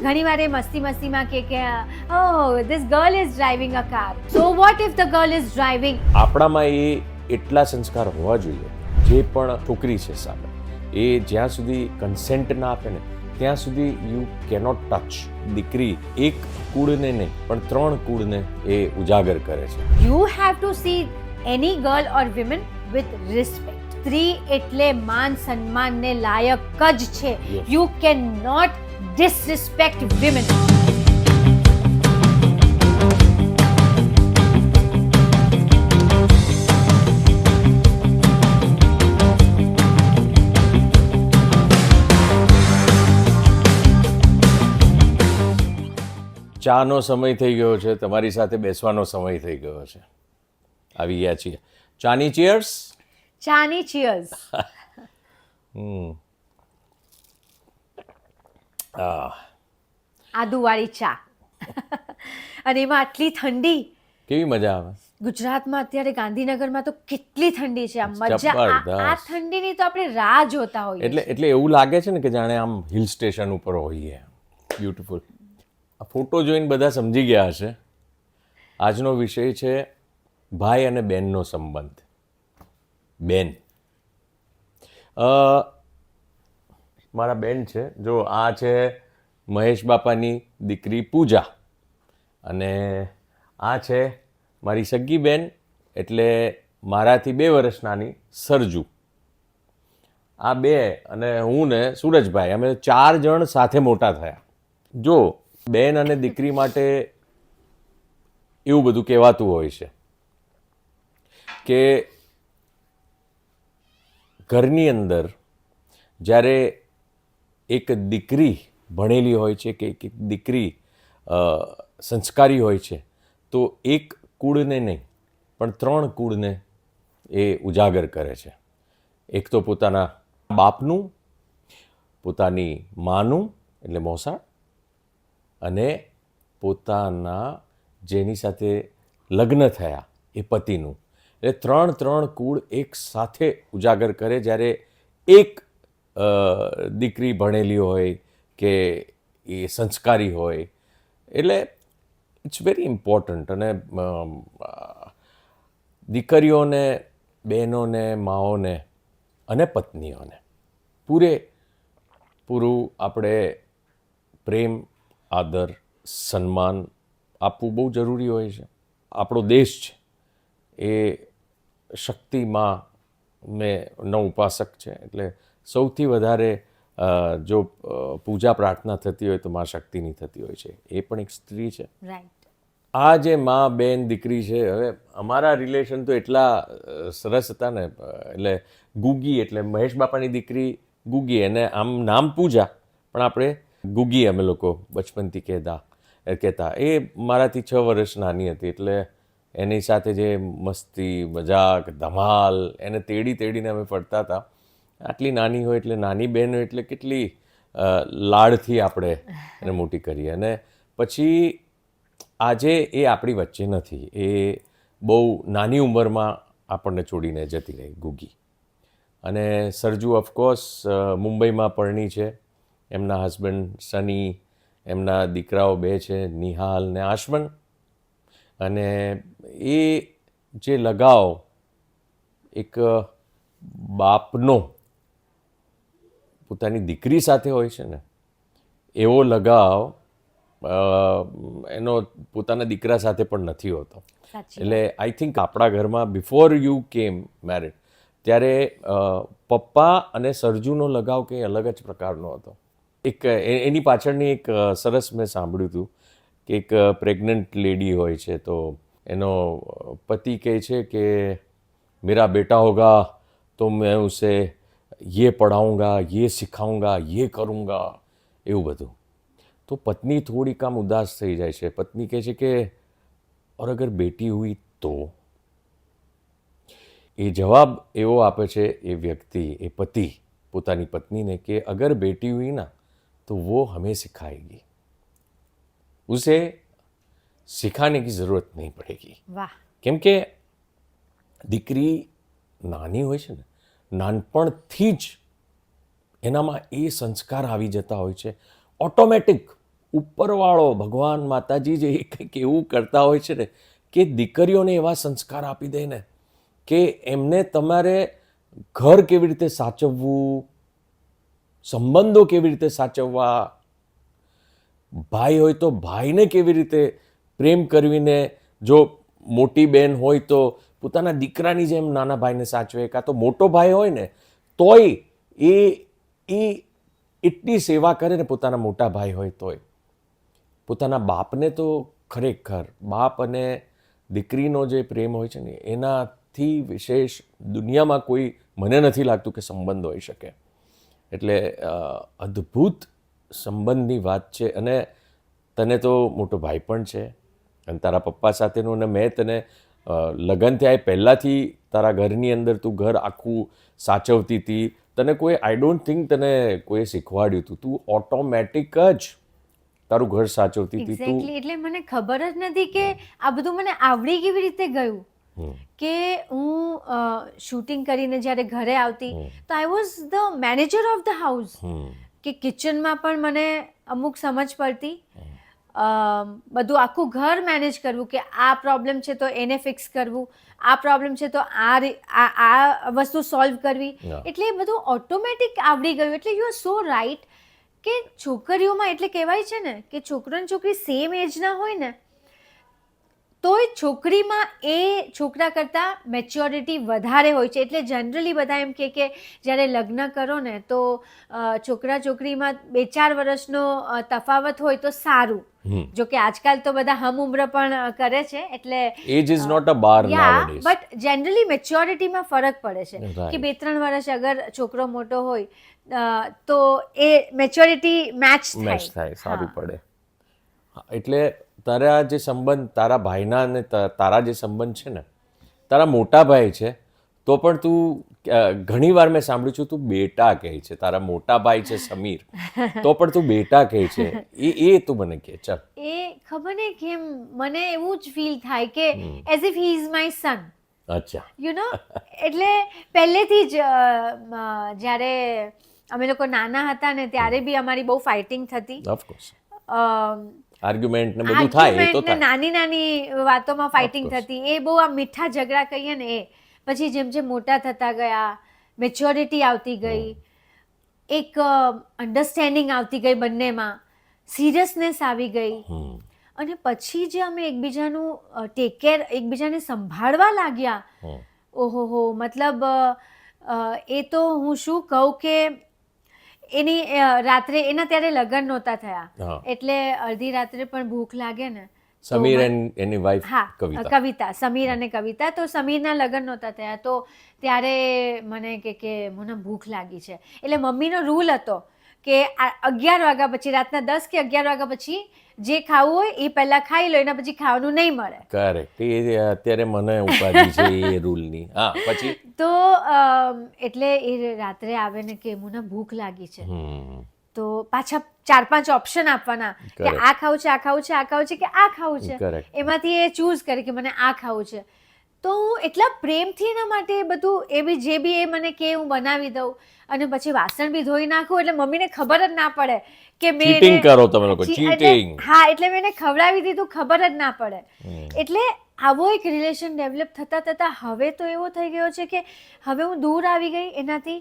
ઘણી વાર એ મસ્તીમાં કે oh this girl is driving a car. So what if the girl is driving? આપણામાં એ એટલા સંસ્કાર હોવા જોઈએ. જે પણ છોકરી છે સામે, એ જ્યાં સુધી કન્સેન્ટ ના આપે ને ત્યાં સુધી યુ કેનોટ ટચ. દીકરી એક કુળને નહીં પણ 3 કુળને એ ઉજાગર કરે છે. You have to see any girl or women with respect. સ્ત્રી એટલે માન સન્માનને લાયક જ છે. Yes. You can not disrespect women. ચાનો સમય થઈ ગયો છે, તમારી સાથે બેસવાનો સમય થઈ ગયો છે. આવી ગયા છીએ. ચાની ચીયર્સ. ચાની ચીયર્સ. આદુવાળી ચા અને એમાં આટલી ઠંડી. કેવી મજા આવે. ગુજરાતમાં અત્યારે ગાંધીનગરમાં તો કેટલી ઠંડી છે. આ મજા જબરદસ્ત. આ ઠંડીની તો આપણે રાહ જોતા હોઈએ. એટલે એવું લાગે છે ને કે જાણે આમ હિલ સ્ટેશન ઉપર હોઈએ. બ્યુટીફુલ. આ ફોટો જોઈને બધા સમજી ગયા હશે. આજનો વિષય છે ભાઈ અને બહેનનો સંબંધ. બેન મારા બેન છે. જો આ છે મહેશ બાપાની દીકરી પૂજા અને આ છે મારી સગી બેન એટલે મારાથી 2 વર્ષ નાની સરજુ. આ 2 અને હું ને સૂરજભાઈ, અમે 4 જણ સાથે મોટા થયા. જો બેન અને દીકરી માટે એવું બધું કહેવાતું હોય છે કે ઘરની અંદર જ્યારે એક દીકરી ભણેલી હોય છે કે એક દીકરી સંસ્કારી હોય છે તો એક કુળને નહીં પણ 3 કુળને એ ઉજાગર કરે છે. એક તો પોતાના બાપનું, પોતાની માનું એટલે મોસાળ, અને પોતાના જેની સાથે લગ્ન થયા એ પતિનું. એટલે 3 કુળ એક સાથે ઉજાગર કરે. જ્યારે એક દીકરી ભણેલી હોય કે એ સંસ્કારી હોય એટલે ઇટ્સ વેરી ઇમ્પોર્ટન્ટ. અને દીકરીઓને, બહેનોને, માઓને અને પત્નીઓને પૂરું આપણે પ્રેમ, આદર, સન્માન આપવું બહુ જરૂરી હોય છે. આપણો દેશ છે એ શક્તિમાં નો ઉપાસક છે. એટલે સૌથી વધારે જો પૂજા પ્રાર્થના થતી હોય તો મા શક્તિની થતી હોય છે. એ પણ એક સ્ત્રી છે. રાઈટ. આ જે મા, બેન, દીકરી છે, હવે અમારા રિલેશન તો એટલા સરસ હતા ને. એટલે ગુગી એટલે મહેશ બાપાની દીકરી ગુગી, એને આમ નામ પૂજા પણ આપણે ગુગી અમે લોકો બચપનથી કહેતા. એ મારાથી 6 વર્ષ નાની હતી. એટલે એની સાથે જે મસ્તી, મજાક, ધમાલ, એને તેડીને અમે ફરતા હતા. આટલી નાની હોય એટલે નાની બહેન હોય એટલે કેટલી લાડથી આપણે એને મોટી કરીએ. અને પછી આજે એ આપણી વચ્ચે નથી. એ બહુ નાની ઉંમરમાં આપણને છોડીને જતી રહી ગુગી. અને સરજુ ઓફકોર્સ મુંબઈમાં પરણી છે. એમના હસબન્ડ સની, એમના દીકરાઓ 2 છે, નિહાલ ને આશમન. અને એ જે લગાવ એક બાપનો પોતાની દીકરી સાથે હોય છે ને, એવો લગાવ એનો પોતાના દીકરા સાથે પણ નથી હોતો. એટલે આઈ થિંક આપણા ઘરમાં બિફોર યુ કેમ મેરિડ ત્યારે પપ્પા અને સરજુનો લગાવ કંઈ અલગ જ પ્રકારનો હતો. એક એની પાછળની એક સરસ મેં સાંભળ્યું હતું કે એક પ્રેગ્નન્ટ લેડી હોય છે તો એનો પતિ કહે છે કે મેરા બેટા હોગા તો મેં ઉસે ये पढ़ाऊँगा, ये सिखाऊँगा, ये करूँगा, એવું બધું. તો પત્ની થોડીક આમ ઉદાસ થઈ જાય છે. પત્ની કહે છે કે और अगर बेटी हुई तो? એ જવાબ એવો આપે છે એ વ્યક્તિ, એ પતિ પોતાની પત્નીને કે અગર બેટી हुई ना तो वो हमें सिखाएगी, उसे सिखाने की ज़रूरत नहीं पड़ेगी. વાહ. કેમ કે દીકરી નાની હોય છે ને, નાનપણથી જ એનામાં એ સંસ્કાર આવી જતા હોય છે ઓટોમેટિક. ઉપરવાળો ભગવાન માતાજી જે કંઈક એવું કરતા હોય છે ને કે દીકરીઓને એવા સંસ્કાર આપી દે ને કે એમને તમારે ઘર કેવી રીતે સાચવવું, સંબંધો કેવી રીતે સાચવવા, ભાઈ હોય તો ભાઈને કેવી રીતે પ્રેમ કરવીને, જો મોટી બહેન હોય તો પોતાના દીકરાની જેમ નાના ભાઈને સાચવે, કાં તો મોટો ભાઈ હોય ને તોય એ એટલી સેવા કરે ને પોતાના મોટા ભાઈ હોય તોય. પોતાના બાપને તો ખરેખર બાપ અને દીકરીનો જે પ્રેમ હોય છે ને એનાથી વિશેષ દુનિયામાં કોઈ મને નથી લાગતું કે સંબંધ હોઈ શકે. એટલે અદ્ભુત સંબંધની વાત છે. અને તને તો મોટો ભાઈ પણ છે અને તારા પપ્પા સાથેનું, અને મેં તને લગ્ન થયા પહેલાંથી તારા ઘરની અંદર તું ઘર આખું સાચવતી હતી. તને કોઈ આઈ ડોન્ટ થિંક તને કોઈએ શીખવાડ્યું હતું, તું ઓટોમેટિક જ તારું ઘર સાચવતી હતી. એક્ઝેક્ટલી. એટલે મને ખબર જ નથી કે આ બધું મને આવડી કેવી રીતે ગયું. કે હું શૂટિંગ કરીને જ્યારે ઘરે આવતી તો I was the manager of the house. કે કિચનમાં પણ મને અમુક સમજ પડતી, બધું આખું ઘર મેનેજ કરવું, કે આ પ્રોબ્લેમ છે તો એને ફિક્સ કરવું, આ પ્રોબ્લેમ છે તો આ વસ્તુ સોલ્વ કરવી. એટલે એ બધું ઓટોમેટિક આવડી ગયું. એટલે યુ આર સો રાઈટ કે છોકરીઓમાં, એટલે કહેવાય છે ને કે છોકરો અને છોકરી સેમ એજના હોય ને તોય છોકરીમાં એ છોકરા કરતાં મેચ્યોરિટી વધારે હોય છે. એટલે જનરલી બધા એમ કે જ્યારે લગ્ન કરો ને તો છોકરા છોકરીમાં 2-4 વર્ષનો તફાવત હોય તો સારું. જો કે આજકાલ તો બધા હમ ઉમ્ર પણ કરે છે, એટલે age is not a bar nowadays. But generally મેચ્યોરિટીમાં ફરક પડે છે કે 2-3 વર્ષ અગર છોકરો મોટો હોય તો એ મેચ્યોરિટી મેચ થાય, સારું પડે. એટલે તારા જે સંબંધ, તારા ભાઈના અને તારા જે સંબંધ છે ને, તારા મોટા ભાઈ છે તો પણ તું ઘણી વાર મેં સાંભળ્યું છે તું બેટા કહે છે. તારા મોટા ભાઈ છે સમીર તો પણ તું બેટા કહે છે. એ તું મને કહે. ચાલ. એ ખબર ને કેમ મને એવું જ ફીલ થાય કે as if he is my son. અચ્છા. You know. એટલે પહેલેથી જ જ્યારે અમે લોકો નાના હતા ને ત્યારે બી અમારી બહુ ફાઇટિંગ થતી. ઓફકોર્સ. આર્ગ્યુમેન્ટ ને બધું થાય, એ તો થાય. નાની નાની વાતોમાં ફાઇટિંગ થતી. એ બહુ આ મીઠા ઝઘડા કહીએ ને એ. પછી જેમ જેમ મોટા થતા ગયા, મેચ્યોરિટી આવતી ગઈ, એક અન્ડરસ્ટેન્ડિંગ આવતી ગઈ બંનેમાં, સિરિયસનેસ આવી ગઈ, અને પછી જે અમે એકબીજાનું ટેક કેર, એકબીજાને સંભાળવા લાગ્યા, ઓહો, મતલબ એ તો હું શું કહું કે એની રાત્રે, એના ત્યારે લગ્ન નહોતા થયા, એટલે અડધી રાત્રે પણ ભૂખ લાગે ને. સમીર એની વાઇફ કવિતા, સમીર અને કવિતા. તો સમીરના લગ્ન નહોતા થયા તો ત્યારે મને કે મને ભૂખ લાગી છે. એટલે મમ્મીનો રૂલ હતો કે 11 વાગ્યા પછી, રાતના 10 કે 11 વાગ્યા પછી જે ખાવું હોય એ પહેલા ખાઈ લો, એના પછી ખાવાનું નહીં મળે. કરેક્ટ. એ અત્યારે મને ઉપાધિ છે એ રૂલની. હા, પછી તો એટલે એ રાત્રે આવે ને કે મને ભૂખ લાગી છે, તો પાછા 4-5 ઓપ્શન આપવાના કે આ ખાવું છે, આ ખાવું છે, આ ખાવું છે કે આ ખાવું છે. એમાંથી એ ચૂઝ કરે કે મને આ ખાવું છે. તો હું એટલા પ્રેમથી એના માટે બધું, એ બી જે બી એ મને કે હું બનાવી દઉં, અને પછી વાસણ બી ધોઈ નાખું, એટલે મમ્મીને ખબર જ ના પડે કે મેં ચીટિંગ કરો તમે લોકો. ચીટિંગ. હા, એટલે મેં એને ખવડાવી દીધું, ખબર જ ના પડે. એટલે આવો એક રિલેશન ડેવલપ થતા થતા હવે તો એવો થઈ ગયો છે કે હવે હું દૂર આવી ગઈ એનાથી.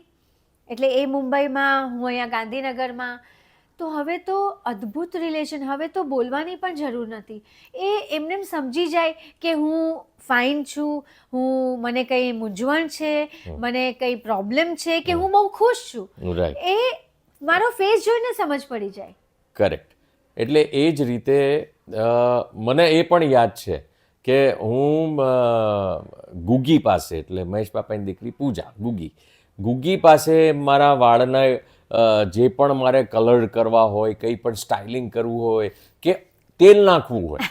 એટલે એ મુંબઈમાં, હું અહીંયા ગાંધીનગરમાં. તો હવે તો અદ્ભુત રિલેશન. હવે તો બોલવાની પણ જરૂર નથી. એ એમને સમજી જાય કે હું ફાઇન છું, મને કંઈ મૂંઝવણ છે, મને કંઈ પ્રોબ્લેમ છે, કે હું બહુ ખુશ છું. એ મારો ફેસ જોઈને સમજ પડી જાય. કરેક્ટ. એટલે એ જ રીતે મને એ પણ યાદ છે કે હું ગુગી પાસે, એટલે મહેશ બાપાની દીકરી પૂજા, ગુગી પાસે મારા વાળના જે પણ મારે કલર કરવા હોય, કંઈ પણ સ્ટાઇલિંગ કરવું હોય કે તેલ નાખવું હોય,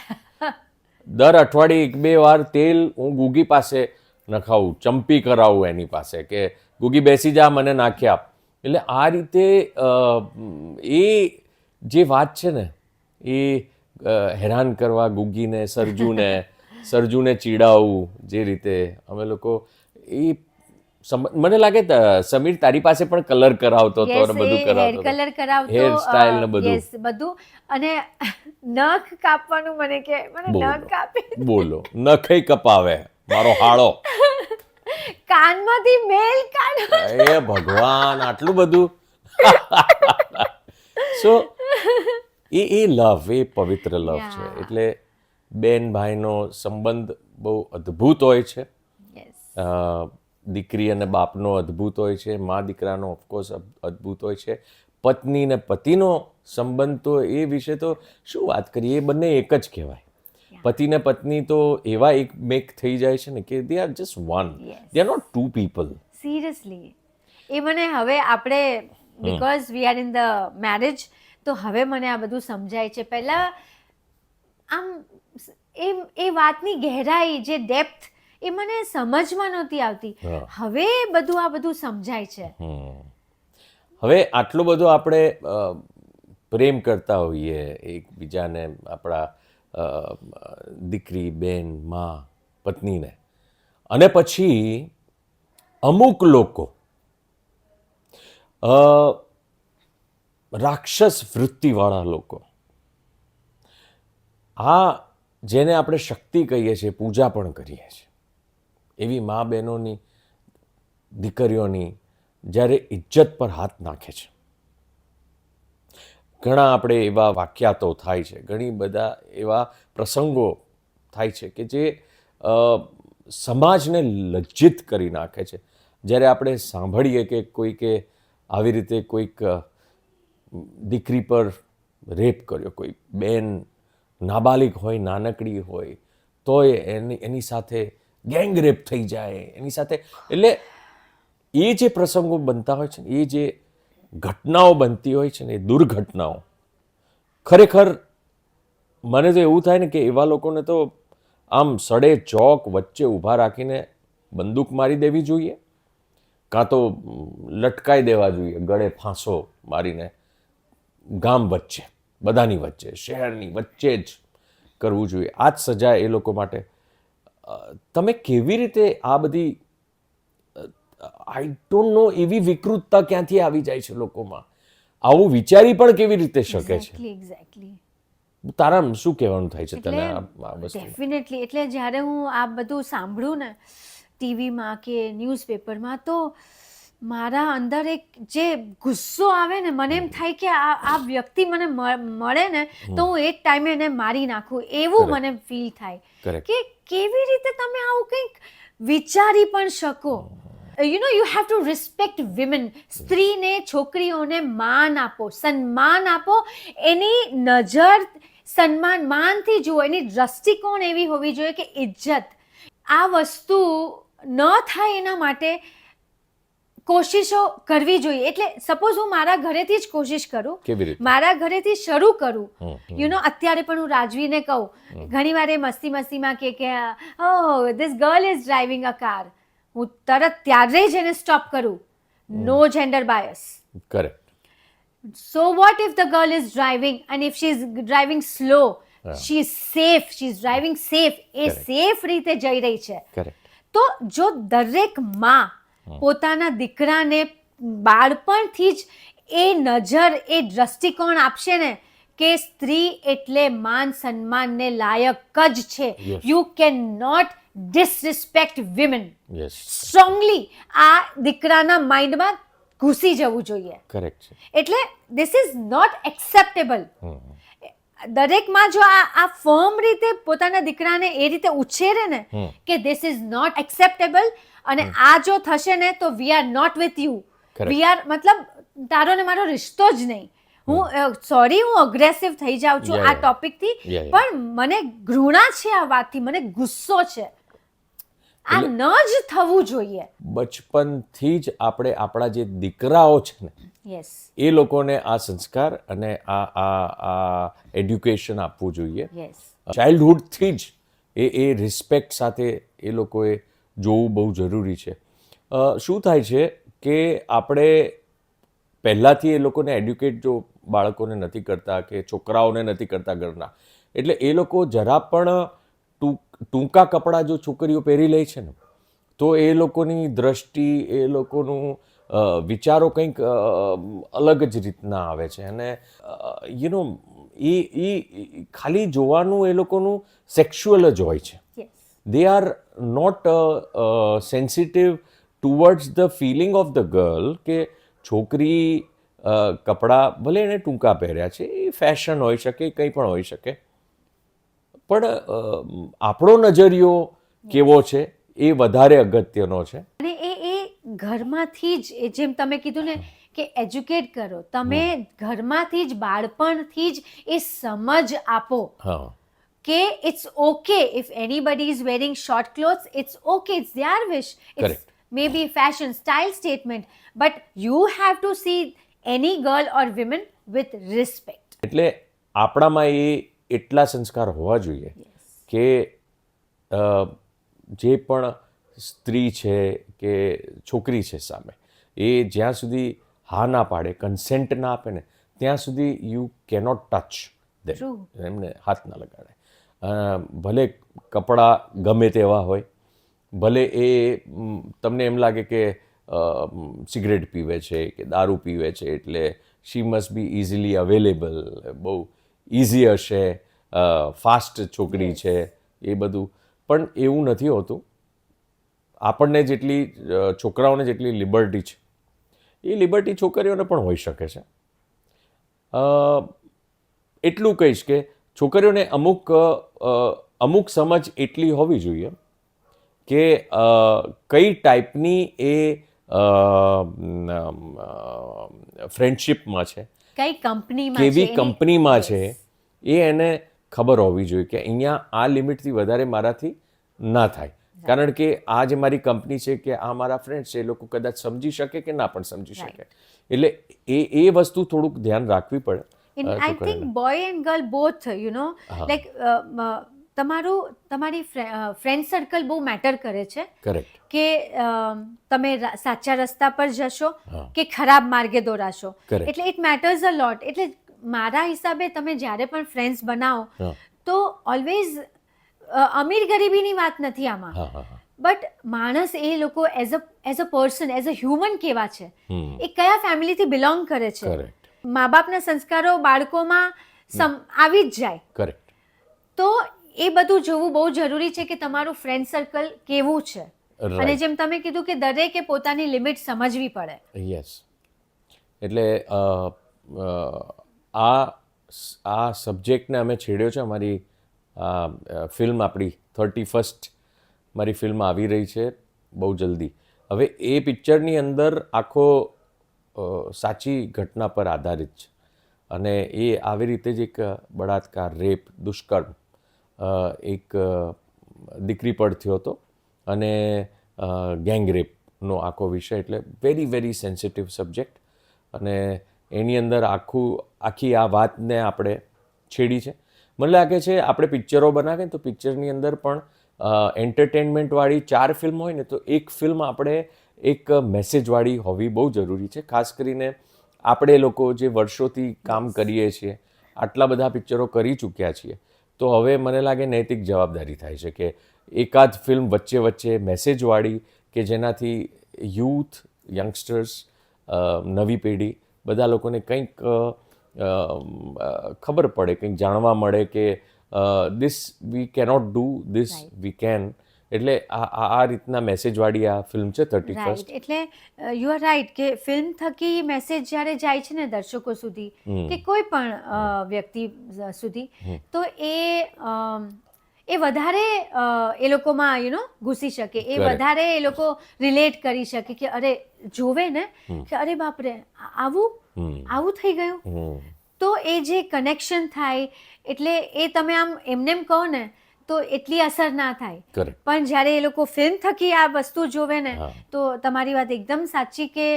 દર અઠવાડિયે 1-2 વાર તેલ હું ગુગી પાસે નખાવું, ચંપી કરાવું એની પાસે કે ગુગી બેસી જા, મને નાખી આપ. એટલે આ રીતે એ જે વાત છે ને એ હેરાન કરવા ગુગીને, સરજુને ચીડાવવું, જે રીતે અમે લોકો, એ મને લાગે સમીર તારી પાસે પણ કલર કરાવતો હતો અને બધું હેર કરાવતો હતો. કલર કરાવતો, Hair style ને બધું. yes, બધું. અને નખ કાપવાનું મને કે મને બોલો. નખ કાપી, બોલો, નખઈ કપાવે મારો હાળો. કાનમાંથી મેલ કાઢો. એ ભગવાન, આટલું બધું. સો એ લવ, એ પવિત્ર લવ છે. Yeah. એટલે બેન ભાઈનો સંબંધ બહુ અદ્ભુત હોય છે. Yes. દીકરી અને બાપનો અદ્ભુત હોય છે, મા દીકરાનો ઓફકોર્સ અદ્ભુત હોય છે, પત્ની ને પતિનો સંબંધ તો એ વિશે તો શું વાત કરીએ, એ બંને એક જ કહેવાય. પતિ ને પત્ની તો એવા એક મેક થઈ જાય છે ને કે they are just one, Yes. They are not two people. Seriously એ મને હવે આપણે because we are in the marriage, તો હવે મને આ બધું સમજાય છે. પહેલા આમ એ વાતની ગહેરાઈ, જે ડેપ્થ, એ મને સમજમાં નહોતી આવતી. હા. હવે બધું આ બધું સમજાય છે. હવે આટલો બધો આપણે પ્રેમ કરતા હોઈએ એકબીજાને, આપણા દીકરી, બેન, મા, પત્નીને, અને પછી અમુક લોકો રાક્ષસ વૃત્તિવાળા લોકો, આ જેને આપણે શક્તિ કહીએ છીએ, પૂજા પણ કરીએ છીએ, એવી મા બહેનોની, દીકરીઓની જ્યારે ઇજ્જત પર હાથ નાખે છે. ઘણા આપણે એવા વાક્યાતો થાય છે, ઘણી બધા એવા પ્રસંગો થાય છે કે જે સમાજને લજ્જિત કરી નાખે છે. જ્યારે આપણે સાંભળીએ કે કોઈકે આવી રીતે કોઈક દીકરી પર રેપ કર્યો, કોઈ બેન નાબાલિગ હોય, નાનકડી હોય, તોય એની સાથે ગેંગ રેપ થઈ જાય એની સાથે. એટલે એ જે પ્રસંગો બનતા હોય છે ને, એ જે ઘટનાઓ બનતી હોય છે ને, એ દુર્ઘટનાઓ, ખરેખર મને તો એવું થાય ને કે એવા લોકોને તો આમ સડે ચોક વચ્ચે ઊભા રાખીને બંદૂક મારી દેવી જોઈએ, કાં તો લટકાઈ દેવા જોઈએ, ગળે ફાંસો મારીને, ગામ વચ્ચે, બધાની વચ્ચે, શહેરની વચ્ચે જ કરવું જોઈએ. આ જ સજા એ લોકો માટે. તમે કેવી રીતે આ બધી, આઈ ડોન્ટ નો, એવી વિકૃતતા ક્યાંથી આવી જાય છે લોકોમાં? આવું વિચારી પણ કેવી રીતે શકે છે? એક્ઝેક્ટલી. તારા શું કહેવાનું થાય છે તને આ વસ્તુ? ડેફિનેટલી. એટલે જ્યારે હું આ બધું સાંભળું ને ટીવીમાં કે ન્યૂઝપેપરમાં, તો મારા અંદર એક જે ગુસ્સો આવે ને, મને એમ થાય કે આ વ્યક્તિ મને મળે ને તો હું એક ટાઈમે એને મારી નાખું, એવું મને ફીલ થાય. Correct. કે કેવી રીતે તમે આવું કંઈક વિચારી પણ શકો? You have two respect women. સ્ત્રીને, છોકરીઓને માન આપો, સન્માન આપો. એની નજર માનથી જુઓ, એની દ્રષ્ટિકોણ એવી હોવી જોઈએ કે ઇજ્જત. આ વસ્તુ ન થાય એના માટે કોશિશો કરવી જોઈએ. એટલે સપોઝ હું મારા ઘરેથી જ કોશિશ કરું, કેવી રીતે? મારા ઘરેથી શરૂ કરું. અત્યારે પણ હું રાજવીને કહું, ઘણી વાર એ મસ્તીમાં કે oh this girl is driving a car, હું તરત ત્યારે જ એને સ્ટોપ કરું. No gender bias. Correct. So what if the girl is driving and if she is driving slow, she is safe, she is driving safe, A safe રીતે જઈ રહી છે. કરેક્ટ. તો જો દરેક માં પોતાના દીકરાને બાળપણથી જ એ નજર, એ દ્રષ્ટિકોણ આપશે ને કે સ્ત્રી એટલે માન સન્માનને લાયક જ છે, Yes. You can not disrespect women. Yes. Strongly આ દીકરાના માઇન્ડમાં ઘૂસી જવું જોઈએ. કરેક્ટ છે. એટલે ધીસ ઇઝ નોટ એક્સેપ્ટેબલ. દરેકમાં જો આ ફર્મ રીતે પોતાના દીકરાને એ રીતે ઉછેરે ને કે ધીસ ઇઝ નોટ એક્સેપ્ટેબલ, અને આ જો થશે ને તો we are not with you, Correct. We are, મતલબ તારો ને મારો રિશ્તો જ નહીં. હું સોરી, હું અગ્રેસિવ થઈ જાઉં છું Yeah, આ yeah. ટોપિકથી, Yeah, yeah. પણ મને ઘૃણા છે આ વાતથી, મને ગુસ્સો છે. આ ન જ થવું જોઈએ. બચપનથી જ આપણે આપણા જે દીકરાઓ છે ને, યસ. એ લોકોને આ સંસ્કાર અને આ એડ્યુકેશન આપવું જોઈએ. યસ. ચાઇલ્ડહુડથી જ એ રિસ્પેક્ટ સાથે એ લોકોએ જોવું બહુ જરૂરી છે. શું થાય છે કે આપણે પહેલાંથી એ લોકોને એડ્યુકેટ જો બાળકોને નથી કરતા કે છોકરાઓને નથી કરતા ઘરના, એટલે એ લોકો જરા પણ ટૂંકા કપડાં જો છોકરીઓ પહેરી લે છે ને, તો એ લોકોની દ્રષ્ટિ, એ લોકોનું વિચારો કંઈક અલગ જ રીતના આવે છે. અને યુ નો એ ખાલી જોવાનું એ લોકોનું સેક્સ્યુઅલ જ હોય છે. Yes, they are not sensitive towards the feeling of the girl કે છોકરી કપડાં ભલે એણે ટૂંકા પહેર્યા છે, એ ફેશન હોઈ શકે, કંઈ પણ હોઈ શકે, પણ આપણો નજરિયો કેવો છે એ વધારે અગત્યનો છે. અને એ ઘરમાંથી જ જેમ તમે કીધું ને કે એજ્યુકેટ કરો, તમે ઘરમાંથી જ બાળપણથી જ એ સમજ આપો હા, કે it's okay if anybody is wearing short clothes, it's okay, it's their wish, it's Correct. May be fashion style statement, but you have to see any girl or women with respect. એટલે આપણામાં એ એટલા સંસ્કાર હોવા જોઈએ કે જે પણ સ્ત્રી છે કે છોકરી છે સામે, એ જ્યાં સુધી હા ના પાડે, કન્સેન્ટ ના આપે ને, ત્યાં સુધી યુ કેનોટ ટચ True. દેમ, એમને હાથ ના લગાડે. ભલે કપડાં ગમે તેવા હોય, ભલે એ તમને એમ લાગે કે સિગરેટ પીવે છે કે દારૂ પીવે છે એટલે શી મસ્ટ બી ઇઝીલી અવેલેબલ, બહુ ઇઝી હશે, ફાસ્ટ છોકરી છે, એ બધું પણ એવું નથી હોતું. આપણને જેટલી છોકરાઓને જેટલી લિબર્ટી છે, એ લિબર્ટી છોકરીઓને પણ હોઈ શકે છે. એટલું કહીશ કે છોકરીઓને અમુક સમજ એટલી હોવી જોઈએ કે કઈ ટાઈપની એ ફ્રેન્ડશિપમાં છે, કઈ કંપનીમાં કેવી છે, કંપનીમાં છે, એ એને ખબર હોવી જોઈએ કે અહીંયા આ લિમિટથી વધારે મારાથી ના થાય. કારણ કે આ જે મારી કંપની છે કે આ મારા ફ્રેન્ડ છે, એ લોકો કદાચ સમજી શકે કે ના પણ સમજી શકે. એટલે એ વસ્તુ થોડુંક ધ્યાન રાખવી પડે. In I think boy and girl both, you know, like તમારી ફ્રેન્ડ સર્કલ બહુ મેટર કરે છે. કરેક્ટ. કે તમે સાચા રસ્તા પર જશો હા. કે ખરાબ માર્ગે દોરાશો. Correct. એટલે ઇટ મેટર્સ અ લોટ. એટલે મારા હિસાબે તમે જ્યારે પણ ફ્રેન્ડ્સ બનાવો હા. તો ઓલવેઝ અમીર ગરીબીની વાત નથી આમાં, હા હા હા. બટ માણસ એ લોકો as a person, as a human કેવા છે, હમ. એ કયા ફેમિલીથી બિલોંગ કરે છે. કરેક્ટ. મા બાપના સંસ્કારો બાળકોમાં આવી જ જાય. કરેક્ટ. તો એ બધું જોવું બહુ જરૂરી છે કે તમારું ફ્રેન્ડ સર્કલ કેવું છે. અને રાઈટ. જેમ તમે કીધું કે દરેકે પોતાની લિમિટ સમજવી પડે. યસ. એટલે આ સબ્જેક્ટને અમે છેડ્યો છે. અમારી ફિલ્મ, આપણી 31st મારી ફિલ્મ આવી રહી છે બહુ જલ્દી. હવે એ પિક્ચરની અંદર આખો સાચી ઘટના પર આધારિત છે. અને એ આવી રીતે જ એક બળાત્કાર, રેપ, દુષ્કર્મ એક દીકરી પર થયો હતો, અને ગેંગ રેપનો આખો વિષય. એટલે વેરી વેરી સેન્સિટિવ સબ્જેક્ટ. અને એની અંદર આખી આ વાતને આપણે છેડી છે. મને લાગે છે આપણે પિક્ચરો બનાવીએ તો પિક્ચરની અંદર પણ એન્ટરટેનમેન્ટવાળી 4 ફિલ્મ હોય ને, તો એક ફિલ્મ આપણે એક મેસેજવાળી હોવી બહુ જરૂરી છે. ખાસ કરીને આપણે લોકો જે વર્ષોથી કામ કરીએ છીએ, આટલા બધા પિક્ચરો કરી ચૂક્યા છીએ, તો હવે મને લાગે નૈતિક જવાબદારી થાય છે કે એકાદ ફિલ્મ વચ્ચે વચ્ચે મેસેજવાળી, કે જેનાથી યુથ, યંગસ્ટર્સ, નવી પેઢી, બધા લોકોને કંઈક ખબર પડે, કંઈક જાણવા મળે કે this V cannot do, this we can. એટલે આ રીતના મેસેજવાળી આ ફિલ્મ છે 31st. રાઈટ. એટલે યુ આર રાઈટ કે ફિલ્મ થકી મેસેજ જ્યારે જાય છે ને દર્શકો સુધી કે કોઈ પણ વ્યક્તિ સુધી, તો એ વધારે એ લોકોમાં ઘૂસી શકે, એ Correct. વધારે એ લોકો રિલેટ કરી શકે કે અરે જોવે ને કે અરે બાપરે આવું થઈ ગયું. તો એ જે કનેક્શન થાય, એટલે એ તમે આમ એમનેમ કહો ને તો એટલી અસર ના થાય. Correct. પણ જ્યારે એ લોકો ફિલ્મ થકી આ વસ્તુ જોવે ને, હા. તો તમારી વાત એકદમ સાચી કે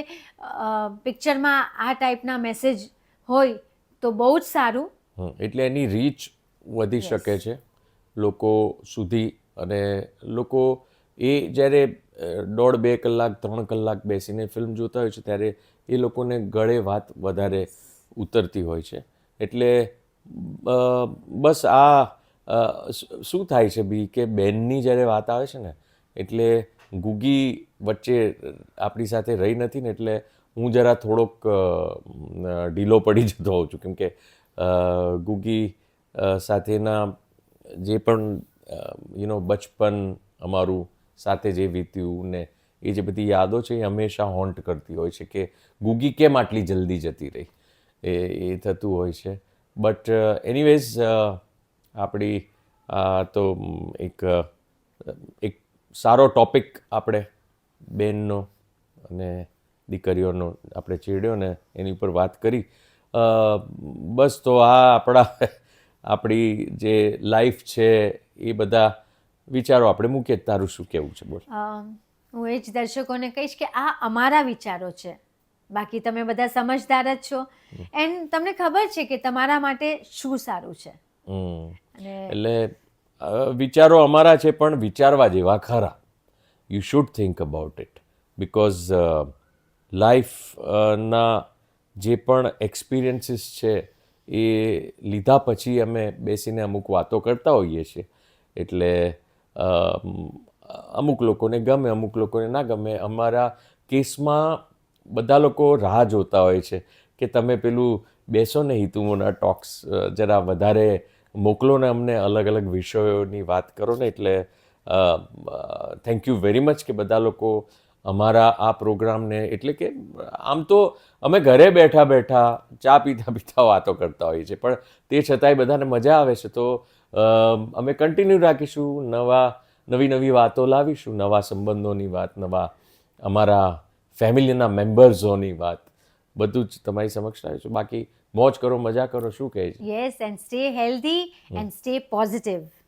પિક્ચરમાં આ ટાઈપના મેસેજ હોય તો બહુ જ સારું. એટલે એની રીચ વધી Yes. શકે છે લોકો સુધી. અને લોકો એ જ્યારે 1.5-2 કલાક, 3 કલાક બેસીને ફિલ્મ જોતા હોય છે, ત્યારે એ લોકોને ગળે વાત વધારે ઉતરતી હોય છે. એટલે બસ શું થાય છે બી કે બેનની જ્યારે વાત આવે છે ને, એટલે ગુગી વચ્ચે આપણી સાથે રહી નથી ને એટલે હું જરા થોડોક ઢીલો પડી જતો હોઉં છું, કેમ કે ગુગી સાથેના જે પણ બચપન અમારું સાથે જે વીત્યું ને એ જે બધી યાદો છે એ હંમેશા હોન્ટ કરતી હોય છે કે ગુગી કેમ આટલી જલ્દી જતી રહી, એ થતું હોય છે. બટ એનીવેઝ આપણી તો એક સારો ટોપિક આપણે બેનનો અને દીકરીઓનો આપણે છેડ્યો ને એની ઉપર વાત કરી. બસ તો આ આપણી જે લાઈફ છે એ બધા વિચારો આપણે મૂકીએ. તારું શું કહેવું છે? બોલ. હું એ જ દર્શકોને કહીશ કે આ અમારા વિચારો છે, બાકી તમે બધા સમજદાર જ છો એન્ડ તમને ખબર છે કે તમારા માટે શું સારું છે. એટલે વિચારો અમારા છે પણ વિચારવા જેવા ખરા. You should think about it because લાઈફના જે પણ એક્સપિરિયન્સીસ છે એ લીધા પછી અમે બેસીને અમુક વાતો કરતા હોઈએ છીએ. એટલે અમુક લોકોને ગમે, અમુક લોકોને ના ગમે. અમારા કેસમાં બધા લોકો રાહ જોતા હોય છે કે તમે પેલું બેસો ને હિતુમોના ટોક્સ જરા વધારે મોકલો ને અમને, અલગ અલગ વિષયોની વાત કરો ને. એટલે થેન્ક યુ વેરી મચ કે બધા લોકો અમારા આ પ્રોગ્રામને, એટલે કે આમ તો અમે ઘરે બેઠા બેઠા ચા પીતા પીતા વાતો કરતા હોઈએ છીએ, પણ તે છતાંય બધાને મજા આવે છે. તો અમે કન્ટિન્યુ રાખીશું, નવી વાતો લાવીશું, નવા સંબંધોની વાત, નવા અમારા ફેમિલીના મેમ્બર્સોની વાત, બધું જ તમારી સમક્ષ લાવીશું. બાકી મોજ કરો, મજા કરો. શું કહે છે? Yes, and stay healthy and stay positive.